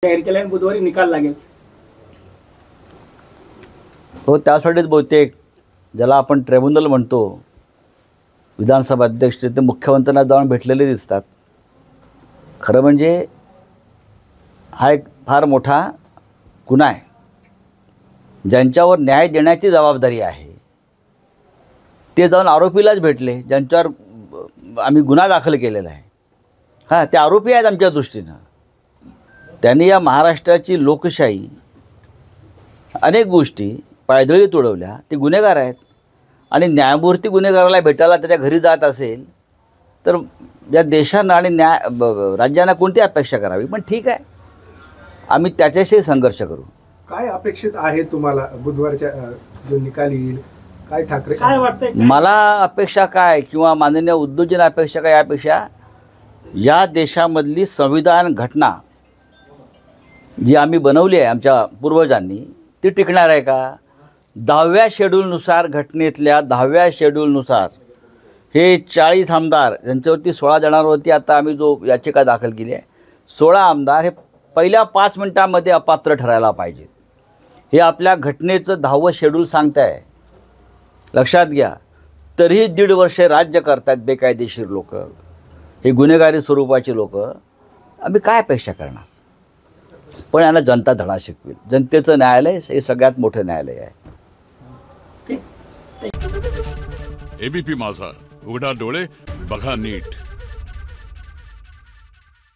जाहीर केल्याने बुधवारी निकाल लागेल. हो, त्यासाठीच बहुतेक ज्याला आपण ट्रिब्युनल म्हणतो, विधानसभा अध्यक्ष ते मुख्यमंत्र्यांना जाऊन भेटलेले दिसतात. खरं म्हणजे हा एक फार मोठा गुन्हा आहे. ज्यांच्यावर न्याय देण्याची जबाबदारी आहे ते जाऊन आरोपीलाच भेटले, ज्यांच्यावर आम्ही गुन्हा दाखल केलेला आहे. हां, ते आरोपी आहेत आमच्या दृष्टीनं. त्यांनी या महाराष्ट्राची लोकशाही अनेक गोष्टी पायदळी तुडवल्या. ते गुन्हेगार आहेत. आणि न्यायमूर्ती गुन्हेगाराला भेटायला त्याच्या घरी जात असेल तर या देशानं आणि राज्यानं कोणती अपेक्षा करावी. पण ठीक आहे, आम्ही त्याच्याशी संघर्ष करू. काय अपेक्षित आहे तुम्हाला बुधवारच्या जो निकाल येईल? काय ठाकरे काय वाटतंय? मला अपेक्षा काय किंवा माननीय उद्धवजींना अपेक्षा काय, यापेक्षा या देशामधली संविधान घटना जी आम्ही बनवली आहे आमच्या पूर्वजांनी, ती टिकणार आहे का? 10व्या शेड्यूलनुसार, घटनेतल्या 10व्या शेड्यूलनुसार हे 40 आमदार, ज्यांच्यावरती 16 जणांवरती आता आम्ही जो याचिका दाखल केली आहे, 16 आमदार हे पहिल्या 5 मिनिटांमध्ये अपात्र ठरायला पाहिजेत. हे आपल्या घटनेचं 10वं शेड्यूल सांगत आहे. लक्षात घ्या. तरीही 1.5 वर्षे राज्य करतात बेकायदेशीर लोक, हे गुन्हेगारी स्वरूपाची लोक. आम्ही काय अपेक्षा करणार? पण यांना जनता धडा शिकवेल. जनतेचं न्यायालय हे सगळ्यात मोठं न्यायालय आहे. एबीपी माझा, उघडा डोळे बघा नीट.